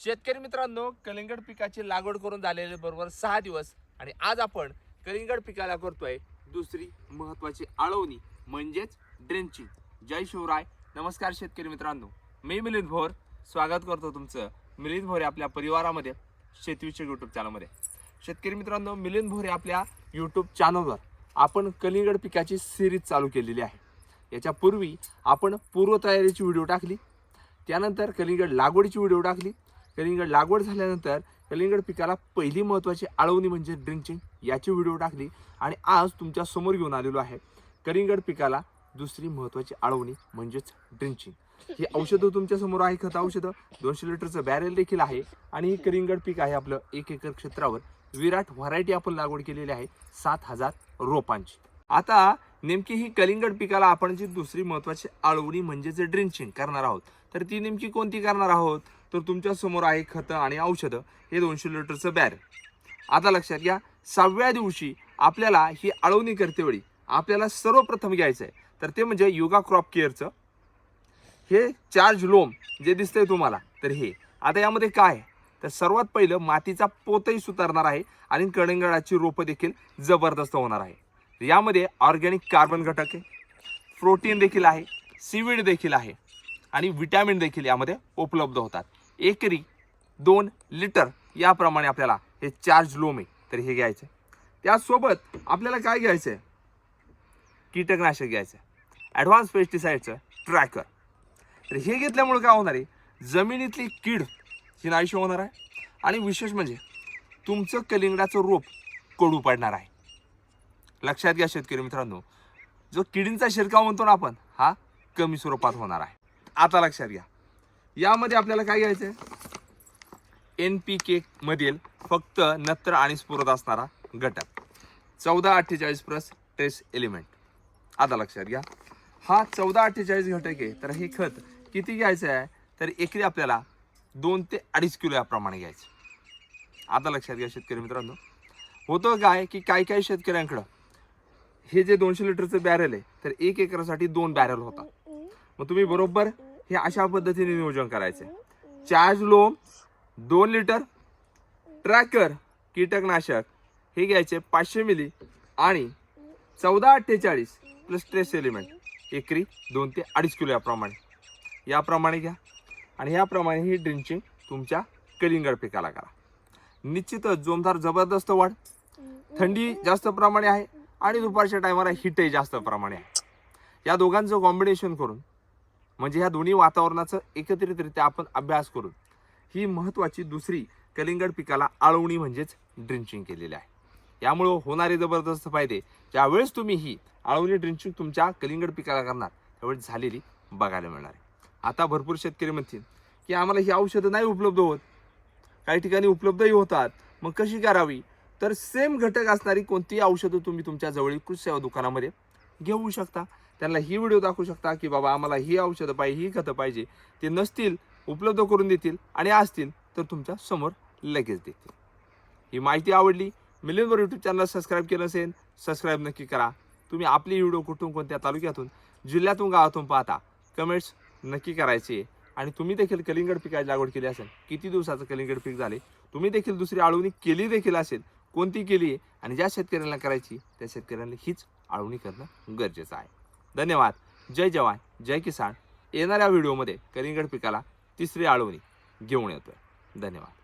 शेतकरी मित्रांनो, कलिंगड पिकाची लागवड करून झालेले बरोबर 6 दिवस आणि आज आपण कलिंगड पिकाला करतोय दुसरी महत्त्वाची आळवणी म्हणजेच ड्रेंचिंग. जय शिवराय. नमस्कार शेतकरी मित्रांनो, मी मिलिंद भोर स्वागत करतो तुमचं मिलिंद भोरे आपल्या परिवारामध्ये शेतीविषयक यूट्यूब चॅनलमध्ये. शेतकरी मित्रांनो, मिलिंद भोरे आपल्या यूट्यूब चॅनलवर आपण कलिंगड पिकाची सिरीज चालू केलेली आहे. याच्यापूर्वी आपण पूर्वतयारीची व्हिडिओ टाकली, त्यानंतर कलिंगड लागवडीची व्हिडिओ टाकली. कलिंगड लागवड झाल्यानंतर कलिंगड पिकाला पहिली महत्त्वाची आळवणी म्हणजे ड्रिंचिंग याची व्हिडिओ टाकली आणि आज तुमच्या समोर घेऊन आलेलो आहे कलिंगड पिकाला दुसरी महत्त्वाची आळवणी म्हणजेच ड्रिंचिंग. ही औषधं तुमच्या समोर आहे, खत औषधं 200 लिटरचं बॅरेल देखील आहे आणि ही कलिंगड पीक आहे आपलं 1 एकर क्षेत्रावर. विराट व्हरायटी आपण लागवड केलेली आहे 7000 रोपांची. आता नेमकी ही कलिंगड पिकाला आपण जी दुसरी महत्त्वाची आळवणी म्हणजेच ड्रिंचिंग करणार आहोत, तर ती नेमकी कोणती करणार आहोत, तर तुमच्या समोर आहे खतं आणि औषधं हे 200 लिटरचं बॅरेल. आता लक्षात घ्या, 6व्या दिवशी आपल्याला ही आळवणी करतेवेळी आपल्याला सर्वप्रथम घ्यायचं आहे तर ते म्हणजे युगा क्रॉप केअरचं हे चार्ज लोम जे दिसतंय तुम्हाला, तर हे आता यामध्ये काय आहे तर सर्वात पहिलं मातीचा पोतही सुधारणार आहे आणि कलिंगडाची रोपं देखील जबरदस्त होणार आहे. यामध्ये ऑर्गॅनिक कार्बन घटक आहे, प्रोटीन देखील आहे, सीवीड देखील आहे आणि विटॅमिन देखील यामध्ये उपलब्ध होतात. एकरी 2 लिटर याप्रमाणे आपल्याला हे चार्ज लोम आहे तर हे घ्यायचं. त्यासोबत आपल्याला काय घ्यायचं आहे, कीटकनाशक घ्यायचं, ॲडव्हान्स पेस्टिसाइडचं ट्रॅकर. तर हे घेतल्यामुळे काय होणार आहे, जमिनीतली कीड ही नाहीशी होणार आहे आणि विशेष म्हणजे तुमचं कलिंगडाचं रोप कडू पडणार आहे. लक्षात घ्या शेतकरी मित्रांनो, जो किडींचा शिरकाव म्हणतो ना आपण, हा कमी स्वरूपात होणार आहे. आता लक्षात घ्या, यामध्ये आपल्याला काय घ्यायचं आहे, NPK मधील फक्त नत्र आणि स्फुरद असणारा घटक 1448 प्लस ट्रेस एलिमेंट. आता लक्षात घ्या, हा 1448 घटक आहे तर हे खत किती घ्यायचं आहे तर एकरी आपल्याला 2 ते 2.5 किलो याप्रमाणे घ्यायचं. आता लक्षात घ्या शेतकरी मित्रांनो, होतं काय की काही शेतकऱ्यांकडं हे जे 200 लिटरचं बॅरेल आहे तर 1 एकरासाठी 2 बॅरेल होतात. मग तुम्ही बरोबर हे अशा पद्धतीने नियोजन करायचं. चार्ज लोम 2 लिटर, ट्रॅकर कीटकनाशक हे घ्यायचे 500 मिली आणि 1448 प्लस ट्रेस एलिमेंट एकरी 2 ते 2.5 किलो याप्रमाणे घ्या आणि याप्रमाणे ही ड्रिंचिंग तुमच्या कलिंगड पिकाला करा. निश्चितच जोमदार जबरदस्त वाढ, थंडी जास्त प्रमाणे आहे आणि दुपारच्या टायमाला हीटही जास्त प्रमाणे आहे. या दोघांचं कॉम्बिनेशन करून म्हणजे ह्या दोन्ही वातावरणाचं एकत्रितरित्या आपण अभ्यास करून ही महत्त्वाची दुसरी कलिंगड पिकाला आळवणी म्हणजेच ड्रिंचिंग केलेली आहे. यामुळं होणारे जबरदस्त फायदे ज्यावेळेस तुम्ही ही आळवणी ड्रिंचिंग तुमच्या कलिंगड पिकाला करणार त्यावेळेस झालेली बघायला मिळणार आहे. आता भरपूर शेतकरी म्हणतील की आम्हाला ही औषधं नाही उपलब्ध होत, काही ठिकाणी उपलब्धही होतात, मग कशी करावी, तर सेम घटक असणारी कोणतीही औषधं तुम्ही तुमच्या जवळील कृषी सेवा दुकानामध्ये घेऊ शकता. त्यांना ही व्हिडिओ दाखवू शकता की बाबा आम्हाला ही औषधं पाहिजे, ही खतं पाहिजे, ते नसतील उपलब्ध करून देतील आणि असतील तर तुमच्या समोर लगेच देतील. ही माहिती आवडली, Milind Bhor YouTube channel subscribe केलं असेल, सबस्क्राईब नक्की करा. तुम्ही आपली व्हिडिओ कुठून कोणत्या तालुक्यातून जिल्ह्यातून गावातून पाहता कमेंट्स नक्की करायचे. आणि तुम्ही देखील कलिंगड पिकाची लागवड केली असेल, किती दिवसाचं कलिंगड पीक झाले, तुम्ही देखील दुसरी आळवणी केली देखील असेल, कोणती केली आहे आणि ज्या शेतकऱ्यांना करायची त्या शेतकऱ्यांना हीच आळवणी करणं गरजेचं आहे. धन्यवाद. जय जवान जय किसान. येणाऱ्या व्हिडिओमध्ये कलिंगड पिकाला तिसरी आळवणी घेऊन येतोय. धन्यवाद.